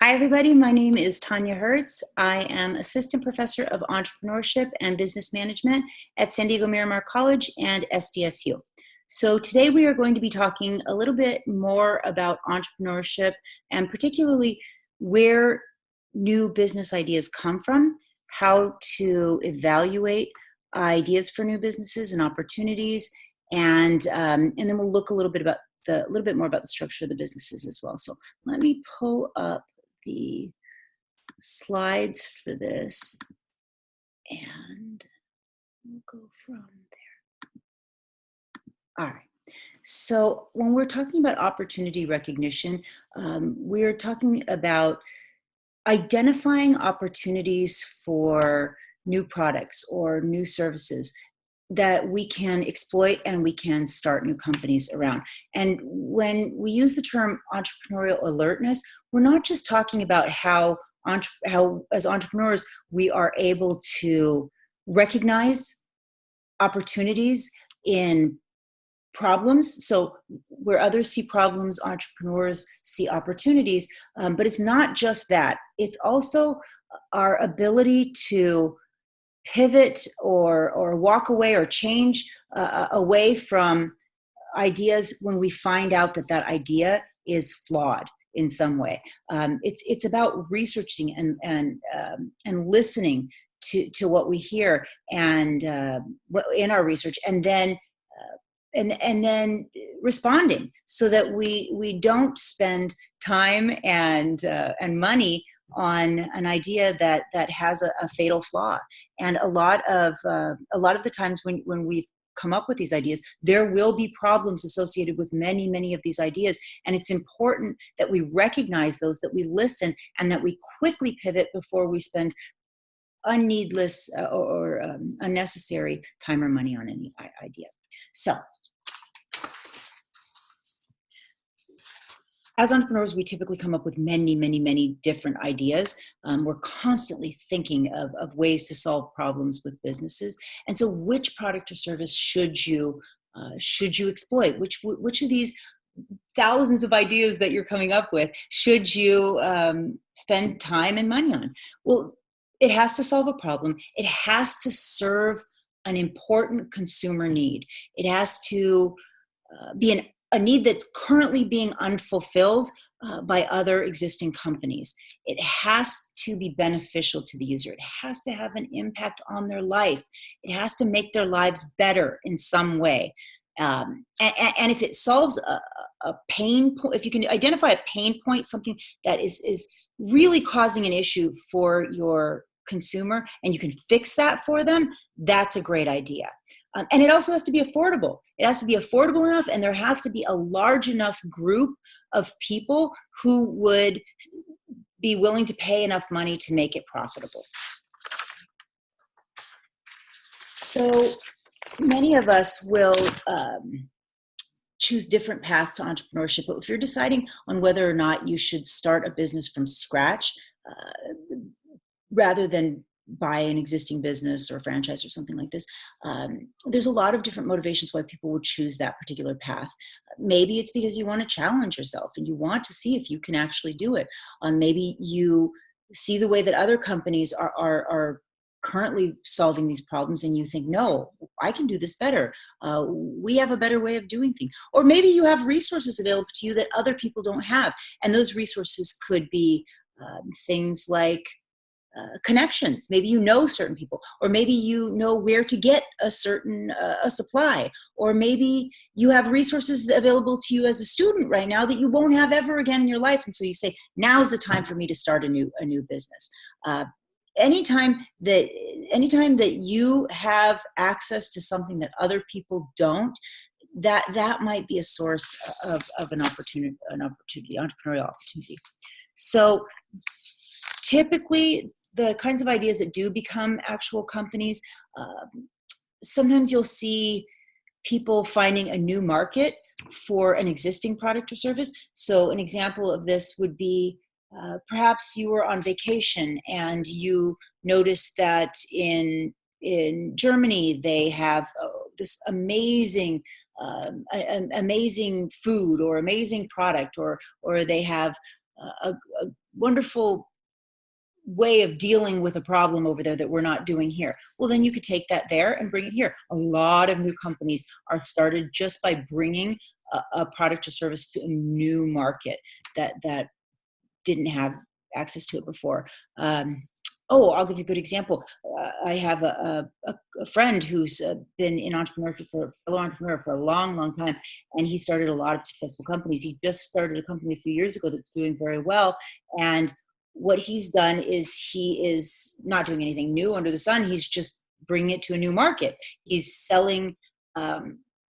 Hi, everybody. My name is Tanya Hertz. I am Assistant Professor of Entrepreneurship and Business Management at San Diego Miramar College and SDSU. So today we are going to be talking a little bit more about entrepreneurship and particularly where new business ideas come from, how to evaluate ideas for new businesses and opportunities, and then we'll look a little bit more about the structure of the businesses as well. So let me pull up the slides for this, and we'll go from there. All right. So when we're talking about opportunity recognition, we're talking about identifying opportunities for new products or new services that we can exploit and we can start new companies around. And when we use the term entrepreneurial alertness, we're not just talking about how as entrepreneurs we are able to recognize opportunities in problems. So where others see problems, entrepreneurs see opportunities. But it's not just that. It's also our ability to pivot or walk away or change away from ideas when we find out that that idea is flawed in some way. It's about researching and listening to what we hear and in our research, and then responding so that we don't spend time and money on an idea that has a fatal flaw. And a lot of the times when we've come up with these ideas, there will be problems associated with many of these ideas, and it's important that we recognize those, that we listen, and that we quickly pivot before we spend unneedless or unnecessary time or money on any idea. So as entrepreneurs, we typically come up with many different ideas. We're constantly thinking of ways to solve problems with businesses. And so which product or service should you exploit? Which of these thousands of ideas that you're coming up with should you spend time and money on? Well, it has to solve a problem. It has to serve an important consumer need. It has to be a need that's currently being unfulfilled by other existing companies. It has to be beneficial to the user. It has to have an impact on their life. It has to make their lives better in some way. And if it solves a pain point, if you can identify a pain point, something that is really causing an issue for your consumer, and you can fix that for them, that's a great idea. And it also has to be affordable. It has to be affordable enough, and there has to be a large enough group of people who would be willing to pay enough money to make it profitable. So many of us will choose different paths to entrepreneurship, but if you're deciding on whether or not you should start a business from scratch, rather than buy an existing business or franchise or something like this, there's a lot of different motivations why people would choose that particular path. Maybe it's because you want to challenge yourself and you want to see if you can actually do it. Maybe you see the way that other companies are currently solving these problems, and you think, no, I can do this better. We have a better way of doing things. Or maybe you have resources available to you that other people don't have, and those resources could be things like connections. Maybe you know certain people, or maybe you know where to get a certain supply, or maybe you have resources available to you as a student right now that you won't have ever again in your life, and so you say, now's the time for me to start a new business. Anytime that you have access to something that other people don't, that might be a source of an entrepreneurial opportunity. So typically, the kinds of ideas that do become actual companies, sometimes you'll see people finding a new market for an existing product or service. So an example of this would be perhaps you were on vacation and you noticed that in Germany they have this amazing food or amazing product, or they have a wonderful way of dealing with a problem over there that we're not doing here. Well, then you could take that there and bring it here. A lot of new companies are started just by bringing a product or service to a new market that didn't have access to it before. I'll give you a good example. I have a friend who's been in entrepreneurship, a fellow entrepreneur for a long, long time, and he started a lot of successful companies. He just started a company a few years ago that's doing very well, and what he's done is he is not doing anything new under the sun. He's just bringing it to a new market. He's selling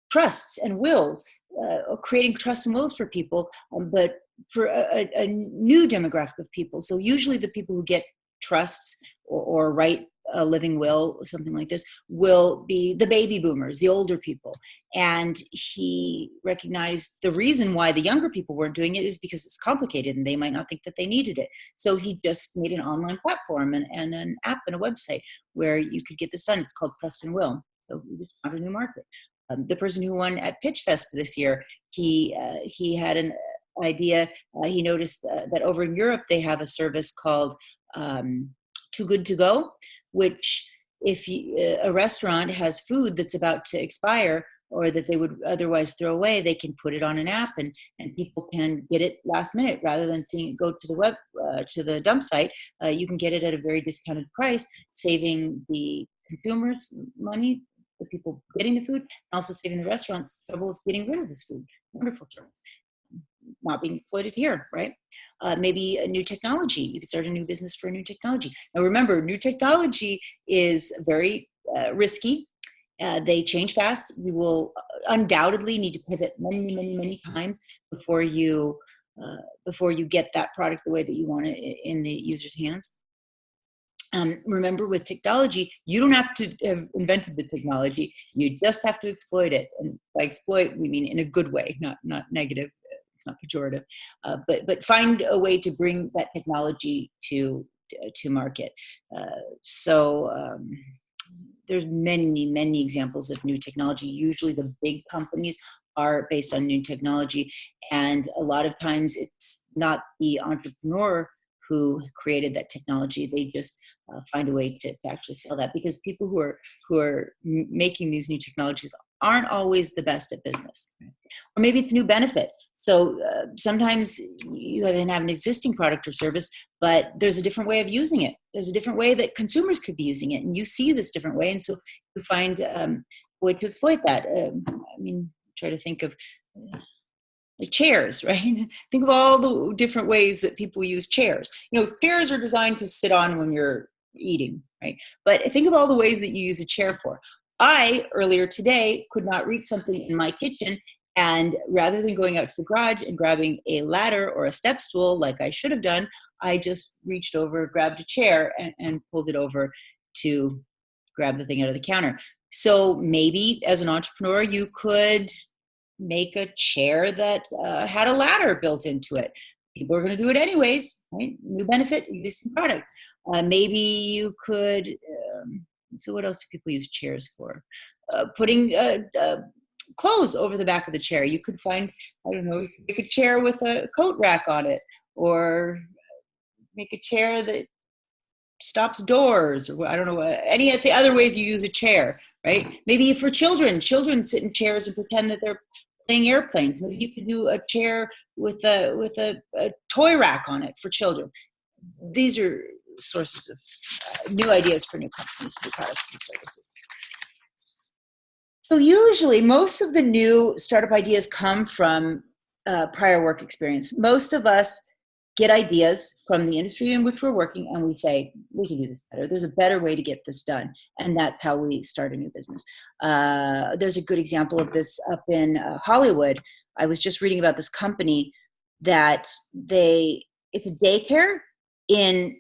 trusts and wills, creating trusts and wills for people, but for a new demographic of people. So usually the people who get trusts or write a living will or something like this will be the baby boomers, the older people. And he recognized the reason why the younger people weren't doing it is because it's complicated and they might not think that they needed it. So he just made an online platform and an app and a website where you could get this done. It's called Trust and Will. So we just found a new market. The person who won at Pitch Fest this year, he had an idea. He noticed that over in Europe they have a service called Too Good to Go, which if a restaurant has food that's about to expire or that they would otherwise throw away, they can put it on an app and people can get it last minute rather than seeing it go to the web to the dump site. You can get it at a very discounted price, saving the consumers money, the people getting the food, and also saving the restaurants trouble of getting rid of this food. Wonderful service. Not being exploited here, right? Maybe a new technology. You could start a new business for a new technology. Now remember, new technology is very risky. They change fast. You will undoubtedly need to pivot many, many, many times before you get that product the way that you want it in the user's hands. Remember, with technology, you don't have to have invented the technology. You just have to exploit it. And by exploit, we mean in a good way, not negative, not pejorative. But find a way to bring that technology to market. There's many, many examples of new technology. Usually the big companies are based on new technology. And a lot of times it's not the entrepreneur who created that technology. They just find a way to actually sell that, because people who are making these new technologies aren't always the best at business. Or maybe it's a new benefit. So sometimes you can have an existing product or service, but there's a different way of using it. There's a different way that consumers could be using it, and you see this different way, and so you find a way to exploit that. Try to think of like chairs, right? Think of all the different ways that people use chairs. Chairs are designed to sit on when you're eating, right? But think of all the ways that you use a chair for. I, earlier today, could not reach something in my kitchen, and rather than going out to the garage and grabbing a ladder or a step stool like I should have done, I just reached over, grabbed a chair, and pulled it over to grab the thing out of the counter. So maybe as an entrepreneur, you could make a chair that had a ladder built into it. People are going to do it anyways, right? New benefit, existing product. Maybe you could, so what else do people use chairs for? Putting clothes over the back of the chair. You could find, you could make a chair with a coat rack on it, or make a chair that stops doors, or I don't know, any of the other ways you use a chair, right? Maybe for children sit in chairs and pretend that they're playing airplanes. Maybe you could do a chair with a toy rack on it for children. These are sources of new ideas for new companies, new products, new services. So usually most of the new startup ideas come from prior work experience. Most of us get ideas from the industry in which we're working, and we say, we can do this better. There's a better way to get this done. And that's how we start a new business. There's a good example of this up in Hollywood. I was just reading about this company that it's a daycare in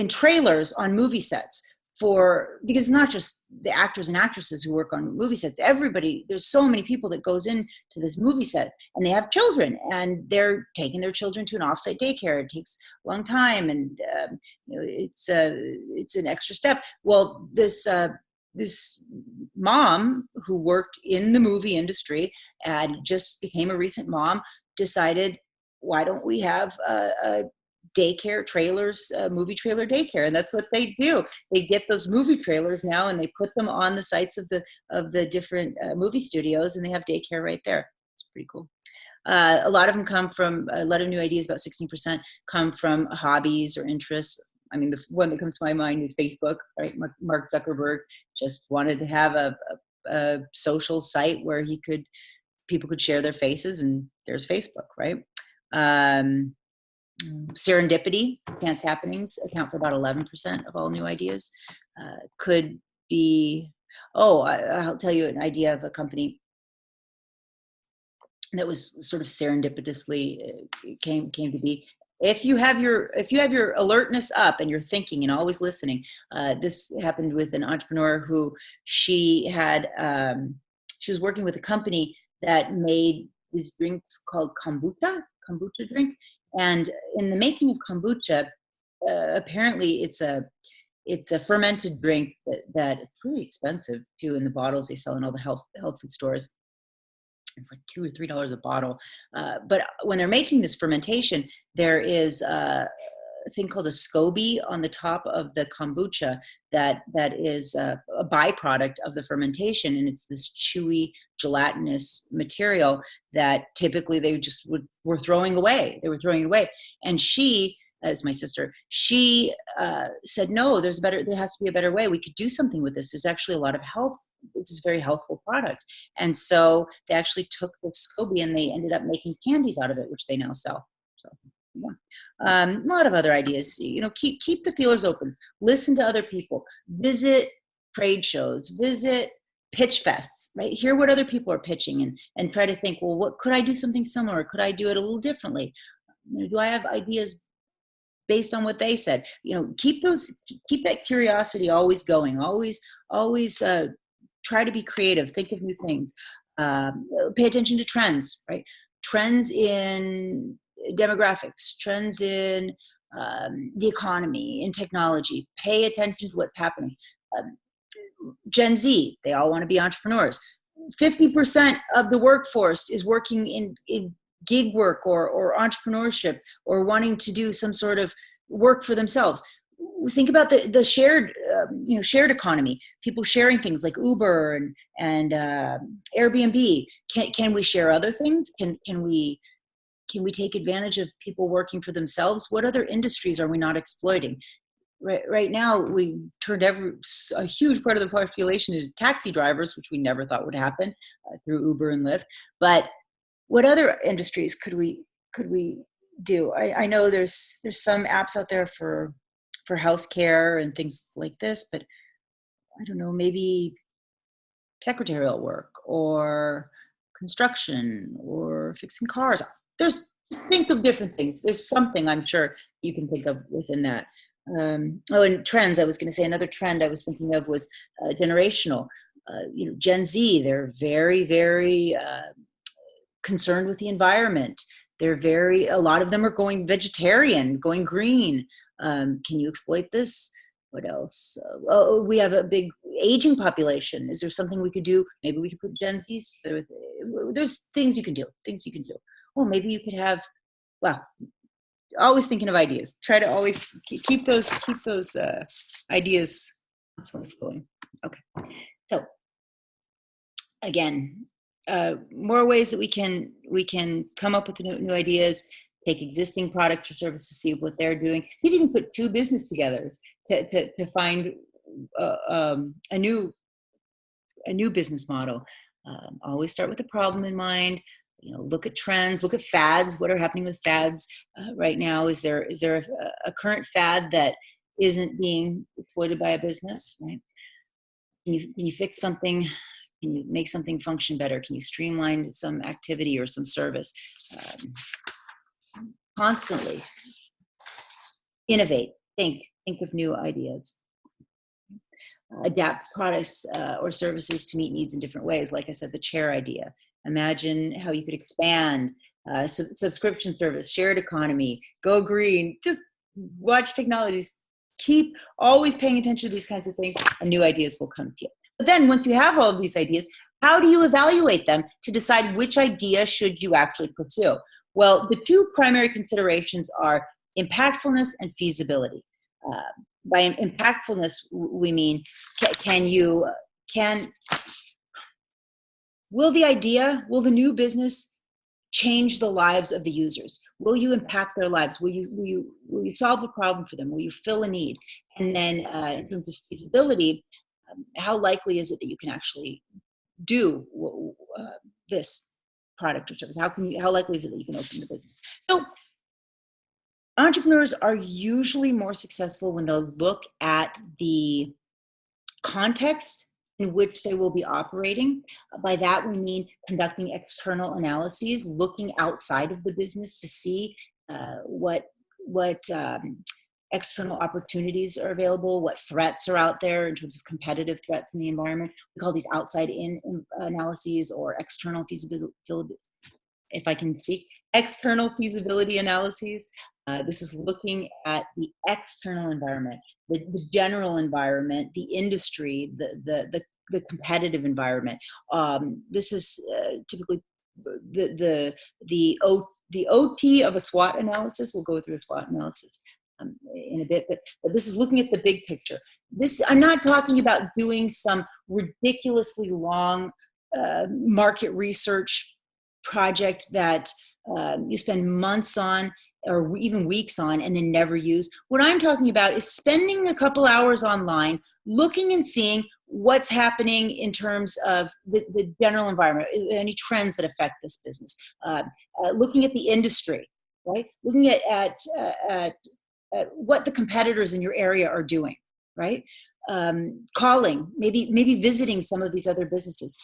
trailers on movie sets, because it's not just the actors and actresses who work on movie sets. Everybody, there's so many people that goes into this movie set, and they have children, and they're taking their children to an offsite daycare. It takes a long time, and it's an extra step. Well, this mom who worked in the movie industry and just became a recent mom decided, why don't we have a daycare trailers, movie trailer daycare? And that's what they do. They get those movie trailers now and they put them on the sites of the different movie studios, and they have daycare right there. It's pretty cool. A lot of them come from, a lot of new ideas, about 16% come from hobbies or interests. I mean, the one that comes to my mind is Facebook, right? Mark Zuckerberg just wanted to have a social site where people could share their faces, and there's Facebook, right? Serendipity, chance happenings, account for about 11% of all new ideas. Could be, I'll tell you an idea of a company that was sort of serendipitously came to be. If you have your alertness up and you're thinking and always listening, this happened with an entrepreneur who she was working with a company that made these drinks called kombucha drink. And in the making of kombucha, apparently it's a fermented drink that it's really expensive too in the bottles they sell in all the health food stores. It's like $2 or $3 a bottle. But when they're making this fermentation, there is a thing called a SCOBY on the top of the kombucha that is a byproduct of the fermentation. And it's this chewy, gelatinous material that typically they just were throwing away. They were throwing it away. And she, as my sister, she said, no, there has to be a better way. We could do something with this. There's actually a lot of health. This is a very healthful product. And so they actually took the SCOBY and they ended up making candies out of it, which they now sell. So, yeah. A lot of other ideas. Keep the feelers open. Listen to other people. Visit trade shows. Visit pitch fests, right? Hear what other people are pitching and try to think, well, what could I do something similar? Could I do it a little differently? Do I have ideas based on what they said? Keep that curiosity always going. Always try to be creative. Think of new things. Pay attention to trends, right? Trends in demographics, trends in the economy, in technology. Pay attention to what's happening. Gen Z, they all want to be entrepreneurs. 50% of the workforce is working in gig work or entrepreneurship or wanting to do some sort of work for themselves. Think about the shared economy, people sharing things like Uber and Airbnb. Can we share other things? Can we take advantage of people working for themselves? What other industries are we not exploiting? Right now, we turned a huge part of the population into taxi drivers, which we never thought would happen through Uber and Lyft. But what other industries could we do? I know there's some apps out there for healthcare and things like this, but I don't know, maybe secretarial work or construction or fixing cars. Think of different things. There's something I'm sure you can think of within that. And trends, I was going to say another trend I was thinking of was generational. Gen Z, they're very, very concerned with the environment. A lot of them are going vegetarian, going green. Can you exploit this? What else? We have a big aging population. Is there something we could do? Maybe we could put Gen Zs. There's things you can do. Well, maybe you could have, always thinking of ideas. Try to always keep those ideas constantly going. Okay. So again, more ways that we can come up with new ideas, take existing products or services, see what they're doing. See if you can put two businesses together to find a new business model. Always start with the problem in mind. Look at trends, look at fads. What are happening with fads right now? Is there a current fad that isn't being exploited by a business, right? Can you fix something? Can you make something function better? Can you streamline some activity or some service? Constantly innovate, think of new ideas. Adapt products or services to meet needs in different ways. Like I said, the chair idea. Imagine how you could expand subscription service, shared economy, go green. Just watch technologies. Keep always paying attention to these kinds of things, and new ideas will come to you. But then once you have all of these ideas, how do you evaluate them to decide which idea should you actually pursue? Well, the two primary considerations are impactfulness and feasibility. By impactfulness, we mean can will the new business change the lives of the users? Will you impact their lives? Will you solve a problem for them? Will you fill a need? And then in terms of feasibility, how likely is it that you can actually do this product or service? How likely is it that you can open the business? So entrepreneurs are usually more successful when they look at the context in which they will be operating. By that, we mean conducting external analyses, looking outside of the business to see what external opportunities are available, what threats are out there in terms of competitive threats in the environment. We call these outside-in analyses or external feasibility, if I can speak, external feasibility analyses. This is looking at the external environment, the general environment, the industry, the competitive environment. This is typically the OT of a SWOT analysis. We'll go through a SWOT analysis in a bit, but this is looking at the big picture. I'm not talking about doing some ridiculously long market research project that you spend months on or even weeks on and then never use. What I'm talking about is spending a couple hours online looking and seeing what's happening in terms of the general environment, any trends that affect this business, looking at the industry, right? Looking at what the competitors in your area are doing, right? Calling, maybe visiting some of these other businesses.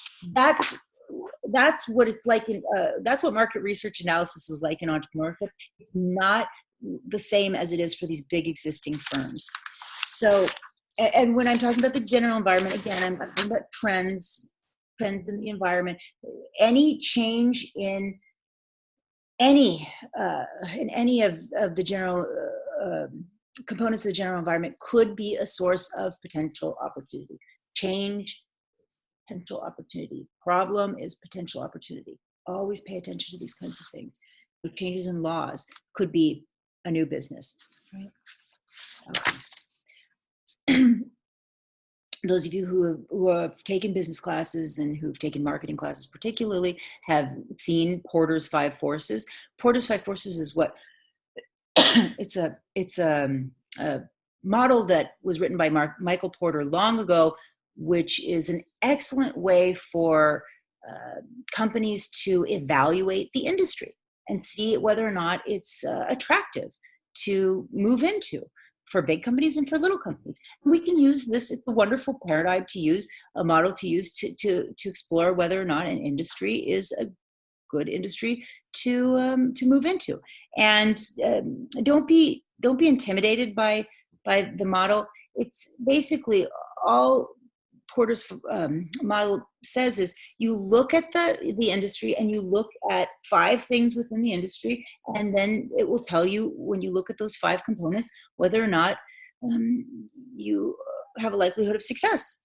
That's what it's like that's what market research analysis is like in entrepreneurship. It's not the same as it is for these big existing firms. So, and when I'm talking about the general environment, again, I'm talking about trends in the environment. Any change in any of the general components of the general environment could be a source of potential opportunity. Change, potential opportunity. Problem is potential opportunity. Always pay attention to these kinds of things. The changes in laws could be a new business. Right? Okay. Those of you who have taken business classes and who've taken marketing classes particularly have seen Porter's 5 Forces. Porter's 5 Forces is what it's a model that was written by Michael Porter long ago, which is an excellent way for companies to evaluate the industry and see whether or not it's attractive to move into for big companies and for little companies. And we can use this. It's a wonderful paradigm to use, a model to use to explore whether or not an industry is a good industry to move into. And don't be intimidated by the model. It's basically all Porter's model says is you look at the industry and you look at 5 things within the industry, and then it will tell you when you look at those 5 components whether or not you have a likelihood of success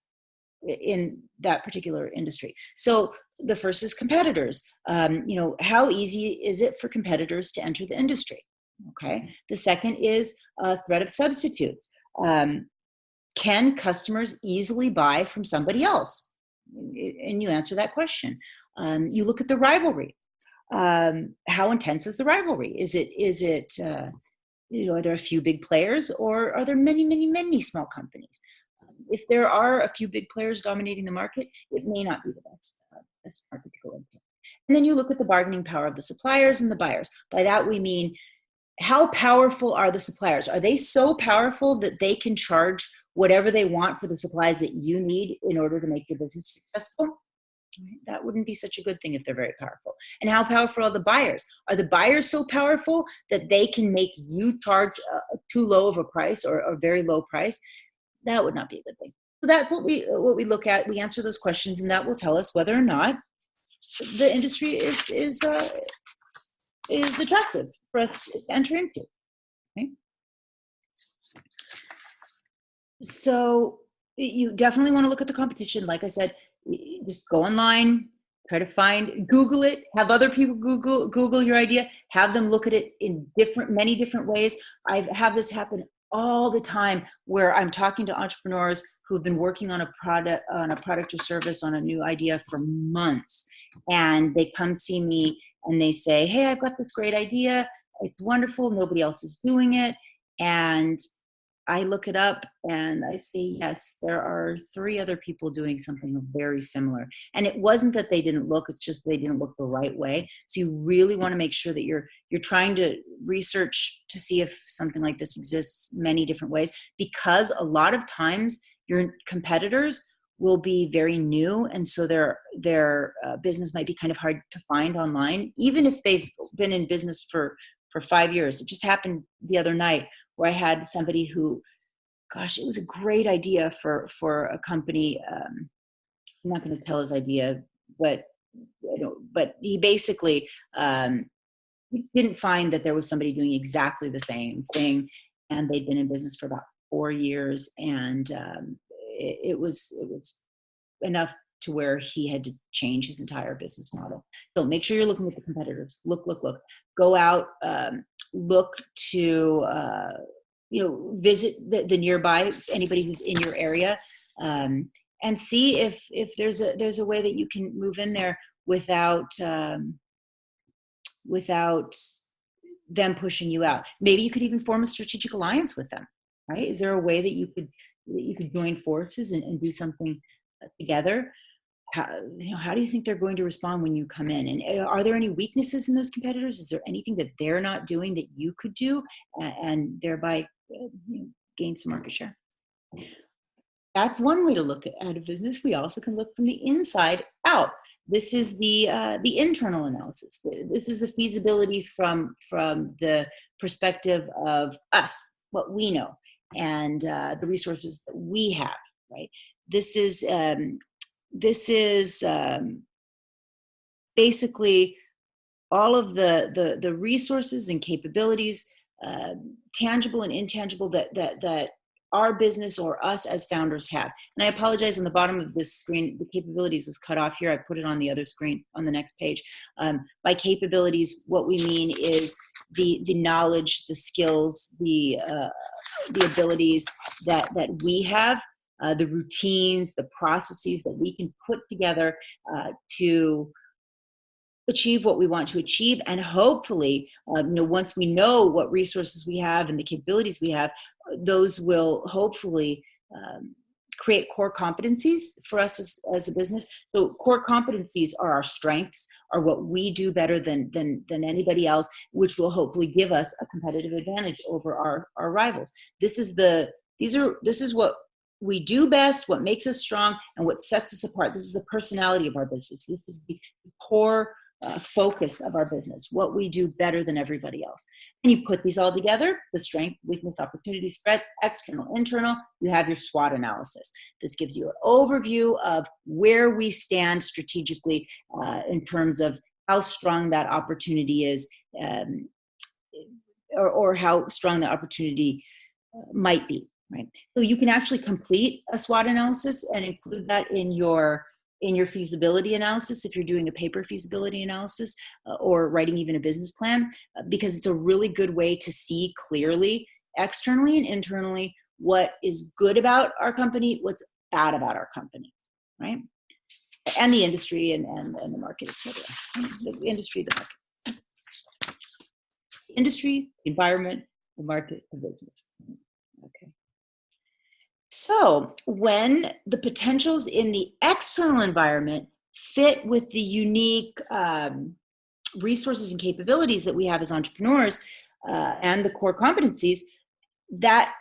in that particular industry. So the first is competitors. How easy is it for competitors to enter the industry? Okay. The second is threat of substitutes. Can customers easily buy from somebody else? And you answer that question. You look at the rivalry. How intense is the rivalry? Is it are there a few big players, or are there many, many, many small companies? If there are a few big players dominating the market, it may not be the best market to go into. And then you look at the bargaining power of the suppliers and the buyers. By that we mean, how powerful are the suppliers? Are they so powerful that they can charge whatever they want for the supplies that you need in order to make your business successful? That wouldn't be such a good thing if they're very powerful. And how powerful are the buyers? Are the buyers so powerful that they can make you charge too low of a price or a very low price? That would not be a good thing. So that's what we look at. We answer those questions, and that will tell us whether or not the industry is attractive for us to enter into. Okay? So you definitely want to look at the competition. Like I said, just go online, Try to Google it, have other people Google your idea, have them look at it in many different ways. I have this happen all the time where I'm talking to entrepreneurs who've been working on a product or service, on a new idea for months. And they come see me and they say, hey, I've got this great idea. It's wonderful. Nobody else is doing it. And I look it up and I say, yes, there are 3 other people doing something very similar. And it wasn't that they didn't look, it's just they didn't look the right way. So you really want to make sure that you're trying to research to see if something like this exists many different ways, because a lot of times your competitors will be very new. And so their business might be kind of hard to find online, even if they've been in business for 5 years. It just happened the other night where I had somebody who, gosh, it was a great idea for a company. I'm not going to tell his idea, but he basically didn't find that there was somebody doing exactly the same thing, and they'd been in business for about 4 years, and it was enough to where he had to change his entire business model. So make sure you're looking at the competitors. Look. Go out, look to visit the nearby, anybody who's in your area, and see if there's a way that you can move in there without them pushing you out. Maybe you could even form a strategic alliance with them, right? Is there a way that you could join forces and do something together? How do you think they're going to respond when you come in? And are there any weaknesses in those competitors? Is there anything that they're not doing that you could do and thereby gain some market share? That's one way to look at a business. We also can look from the inside out. This is the internal analysis. This is the feasibility from the perspective of us, what we know, and the resources that we have. Right. This is basically all of the resources and capabilities, tangible and intangible, that our business or us as founders have. And I apologize, on the bottom of this screen, the capabilities is cut off here. I put it on the other screen on the next page. By capabilities, what we mean is the knowledge, the skills, the abilities that we have, the routines, the processes that we can put together to achieve what we want to achieve. And hopefully, once we know what resources we have and the capabilities we have, those will hopefully create core competencies for us as a business. So core competencies are our strengths, are what we do better than anybody else, which will hopefully give us a competitive advantage over our rivals. This is what we do best, what makes us strong, and what sets us apart. This is the personality of our business. This is the core focus of our business, what we do better than everybody else. And you put these all together, the strength, weakness, opportunities, threats, external, internal, you have your SWOT analysis. This gives you an overview of where we stand strategically in terms of how strong that opportunity is, or how strong the opportunity might be. Right. So you can actually complete a SWOT analysis and include that in your feasibility analysis if you're doing a paper feasibility analysis or writing even a business plan, because it's a really good way to see clearly, externally and internally, what is good about our company, what's bad about our company, right? And the industry and the market, etc. The industry, the market. Industry, environment, the market, the business. Okay. So when the potentials in the external environment fit with the unique resources and capabilities that we have as entrepreneurs and the core competencies, that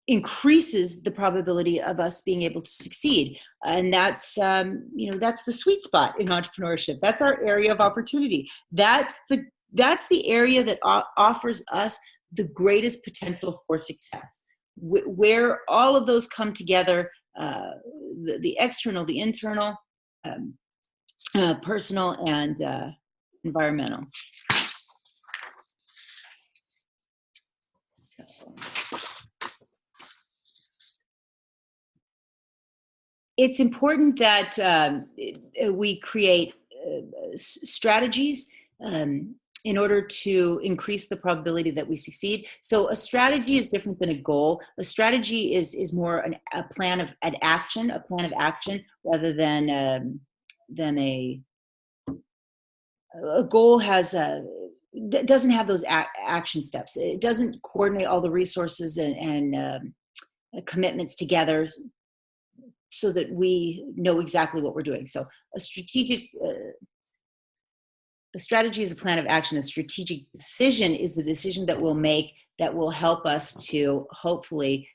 increases the probability of us being able to succeed. And that's the sweet spot in entrepreneurship. That's our area of opportunity. That's the area that offers us the greatest potential for success. Where all of those come together, the external, the internal, personal, and environmental. So, it's important that we create strategies in order to increase the probability that we succeed. So a strategy is different than a goal. A strategy is more a plan of action, rather than a goal doesn't have those action steps. It doesn't coordinate all the resources and commitments together so that we know exactly what we're doing. So a strategy is a plan of action. A strategic decision is the decision that we'll make that will help us to hopefully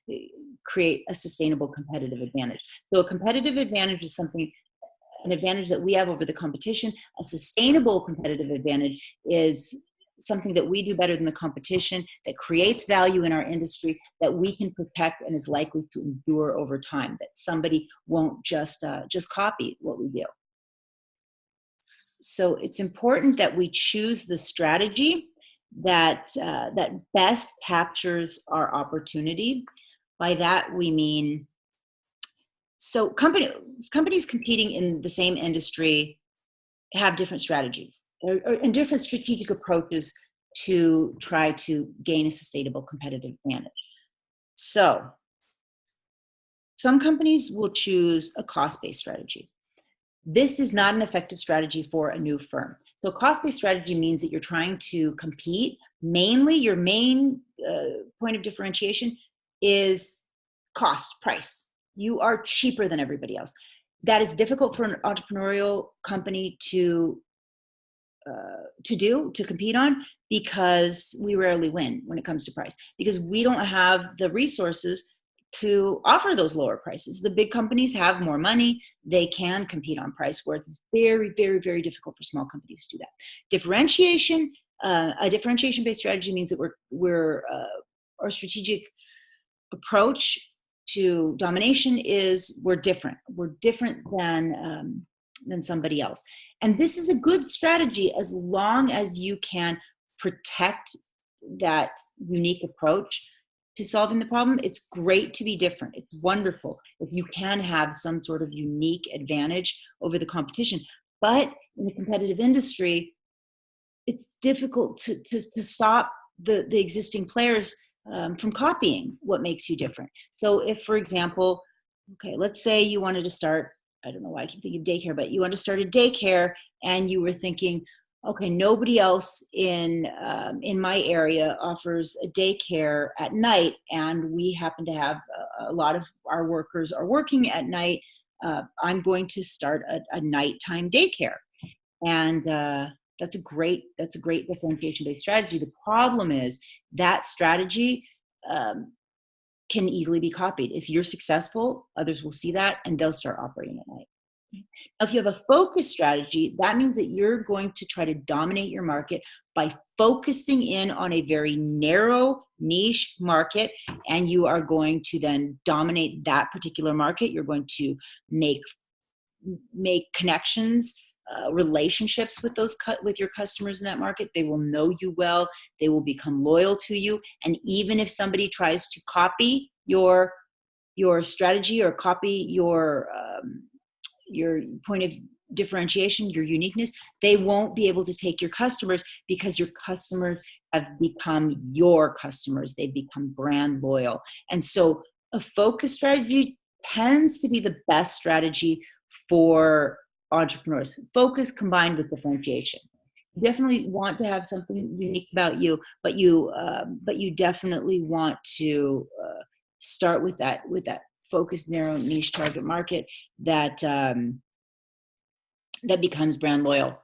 create a sustainable competitive advantage. So a competitive advantage is an advantage that we have over the competition. A sustainable competitive advantage is something that we do better than the competition, that creates value in our industry, that we can protect and is likely to endure over time, that somebody won't just copy what we do. So it's important that we choose the strategy that best captures our opportunity. By that we mean, so companies competing in the same industry have different strategies and different strategic approaches to try to gain a sustainable competitive advantage. So some companies will choose a cost-based strategy. This is not an effective strategy for a new firm. So a cost-based strategy means that you're trying to compete. Mainly, your main point of differentiation is cost, price. You are cheaper than everybody else. That is difficult for an entrepreneurial company to compete on, because we rarely win when it comes to price, because we don't have the resources to offer those lower prices. The big companies have more money. They can compete on price, where it's very, very, very difficult for small companies to do that. Differentiation, a differentiation-based strategy means that our strategic approach to domination is we're different. We're different than somebody else. And this is a good strategy as long as you can protect that unique approach to solving the problem. It's great to be different. It's wonderful if you can have some sort of unique advantage over the competition. But in the competitive industry, it's difficult to stop the existing players from copying what makes you different. So if, for example, okay, let's say you wanted to start, I don't know why I keep thinking of daycare, but you want to start a daycare and you were thinking, okay, nobody else in my area offers a daycare at night, and we happen to have a lot of our workers are working at night. I'm going to start a nighttime daycare, and that's a great differentiation-based strategy. The problem is that strategy can easily be copied. If you're successful, others will see that and they'll start operating at night. Now, if you have a focused strategy, that means that you're going to try to dominate your market by focusing in on a very narrow niche market, and you are going to then dominate that particular market. You're going to make connections, relationships with your customers in that market. They will know you well. They will become loyal to you. And even if somebody tries to copy your strategy or copy your point of differentiation, your uniqueness, they won't be able to take your customers, because your customers have become your customers. They've become brand loyal. And so a focus strategy tends to be the best strategy for entrepreneurs. Focus combined with differentiation. You definitely want to have something unique about you, but you definitely want to start with that focused, narrow, niche target market that becomes brand loyal.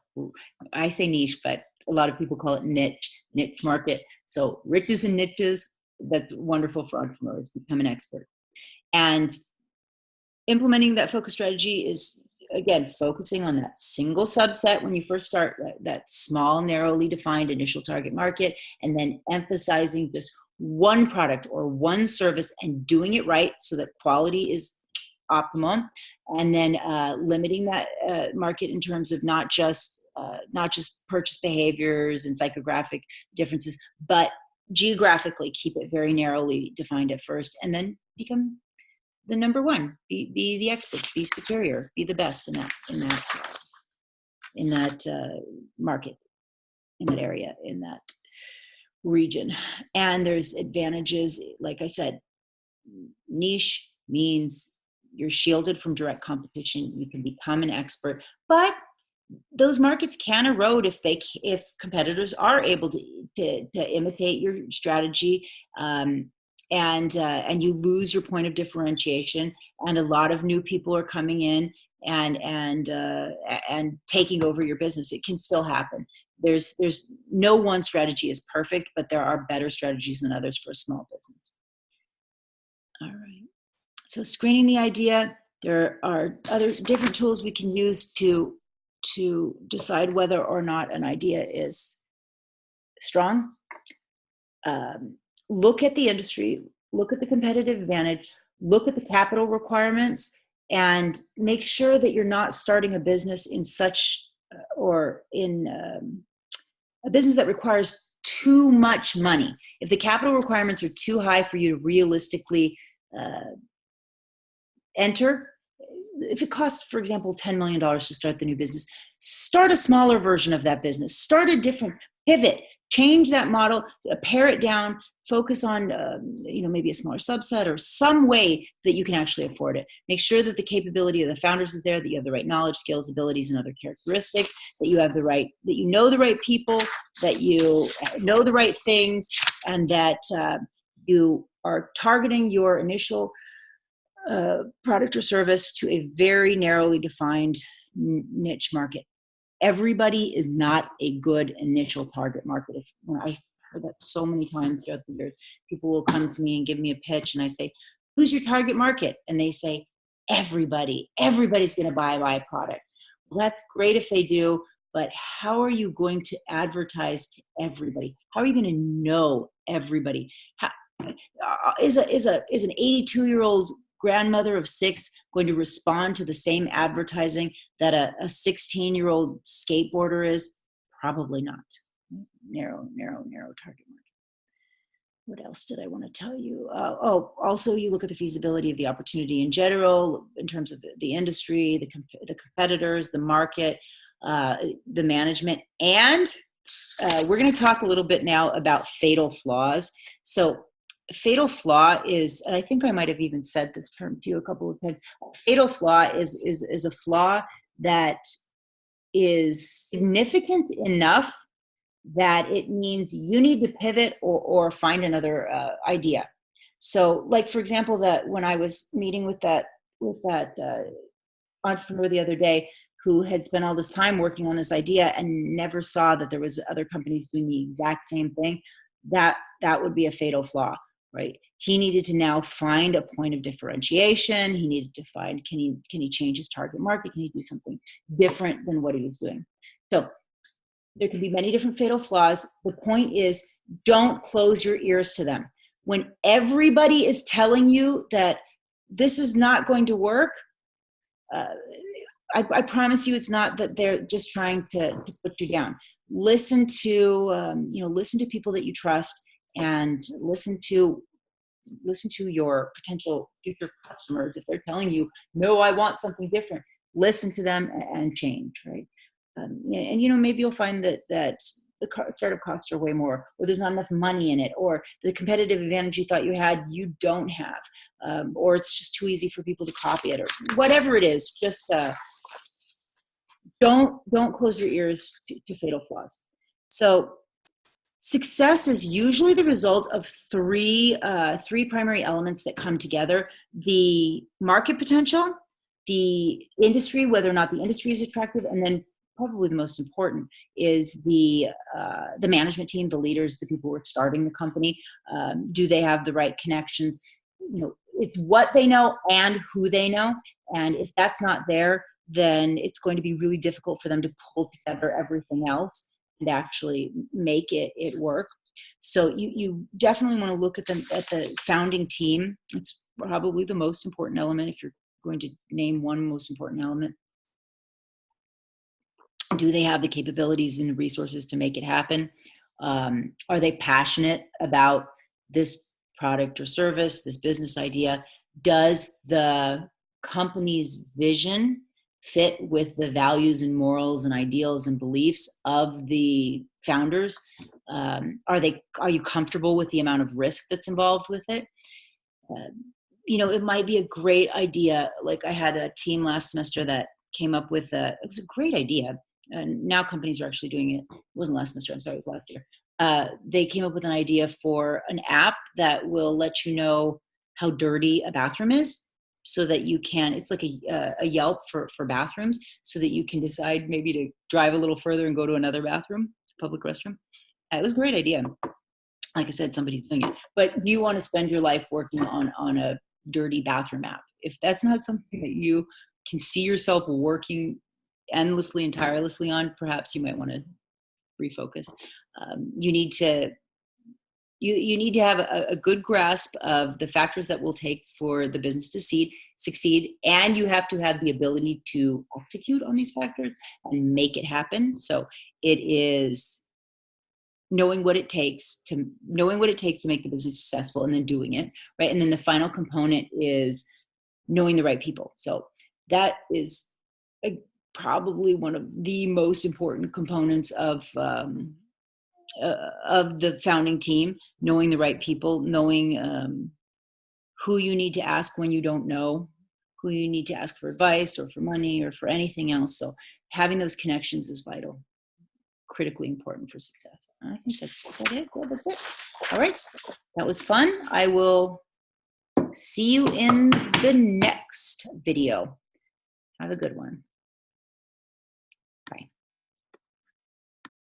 I say niche, but a lot of people call it niche market. So riches and niches, that's wonderful for entrepreneurs. Become an expert. And implementing that focus strategy is, again, focusing on that single subset when you first start, that small, narrowly defined initial target market, and then emphasizing just one product or one service and doing it right so that quality is optimum, and then limiting that market in terms of not just purchase behaviors and psychographic differences, but geographically keep it very narrowly defined at first, and then become the number one. Be the expert, be superior, be the best in that market, in that area, in that region. And there's advantages. Like I said, niche means you're shielded from direct competition. You can become an expert, but those markets can erode if competitors are able to imitate your strategy, and you lose your point of differentiation, and a lot of new people are coming in and taking over your business. It can still happen. There's no one strategy is perfect, but there are better strategies than others for a small business. All right. So screening the idea, there are other different tools we can use to decide whether or not an idea is strong. Look at the industry, look at the competitive advantage, look at the capital requirements, and make sure that you're not starting a business in a business that requires too much money. If the capital requirements are too high for you to realistically enter, if it costs, for example, $10 million to start the new business, start a smaller version of that business, start a different pivot, change that model, pare it down, focus on maybe a smaller subset or some way that you can actually afford it. Make sure that the capability of the founders is there, that you have the right knowledge, skills, abilities, and other characteristics, that you know the right people, that you know the right things, and that you are targeting your initial product or service to a very narrowly defined niche market. Everybody is not a good initial target market. I heard that so many times throughout the years. People will come to me and give me a pitch, and I say, "Who's your target market?" And they say, "Everybody. Everybody's going to buy my product." Well, that's great if they do, but how are you going to advertise to everybody? How are you going to know everybody? Is an 82-year-old grandmother of 6 going to respond to the same advertising that a 16-year-old skateboarder is? Probably not. Narrow target market. What else did I want to tell you? Also, you look at the feasibility of the opportunity in general, in terms of the industry, the competitors, the market, the management, and we're going to talk a little bit now about fatal flaws. So fatal flaw is, and I think I might have even said this term to you a couple of times, fatal flaw is a flaw that is significant enough that it means you need to pivot or find another idea. So, like, for example, that when I was meeting with that entrepreneur the other day who had spent all this time working on this idea and never saw that there was other companies doing the exact same thing, that would be a fatal flaw. Right? He needed to now find a point of differentiation. He needed to find, can he change his target market? Can he do something different than what he was doing? So there can be many different fatal flaws. The point is, don't close your ears to them. When everybody is telling you that this is not going to work, I promise you it's not that they're just trying to put you down. Listen to people that you trust, and listen to your potential future customers. If they're telling you, no, I want something different, listen to them and change, right? And maybe you'll find that the startup costs are way more, or there's not enough money in it, or the competitive advantage you thought you had, you don't have, or it's just too easy for people to copy it, or whatever it is. Just don't close your ears to fatal flaws. So success is usually the result of three primary elements that come together: the market potential, the industry, whether or not the industry is attractive, and then probably the most important is the management team, the leaders, the people who are starting the company. Do they have the right connections? It's what they know and who they know. And if that's not there, then it's going to be really difficult for them to pull together everything else and actually make it work. So you definitely want to look at the founding team. It's probably the most important element if you're going to name one most important element. Do they have the capabilities and the resources to make it happen? Are they passionate about this product or service, this business idea? Does the company's vision fit with the values and morals and ideals and beliefs of the founders? Are you comfortable with the amount of risk that's involved with it? You know, it might be a great idea. Like I had a team last semester that came up with it was a great idea. And now companies are actually doing it. It wasn't last semester, I'm sorry, it was last year. They came up with an idea for an app that will let you know how dirty a bathroom is, so that you can, it's like a Yelp for bathrooms, so that you can decide maybe to drive a little further and go to another bathroom, public restroom. It was a great idea. Like I said, somebody's doing it. But do you want to spend your life working on a dirty bathroom app? If that's not something that you can see yourself working endlessly and tirelessly on, perhaps you might want to refocus. You need to have a good grasp of the factors that will take for the business to succeed, and you have to have the ability to execute on these factors and make it happen. So it is knowing what it takes to make the business successful, and then doing it right. And then the final component is knowing the right people. So that is probably one of the most important components of the founding team. Knowing the right people, knowing who you need to ask when you don't know, who you need to ask for advice or for money or for anything else. So having those connections is vital. Critically important for success. I think that's it. Yeah, that's it. All right. That was fun. I will see you in the next video. Have a good one.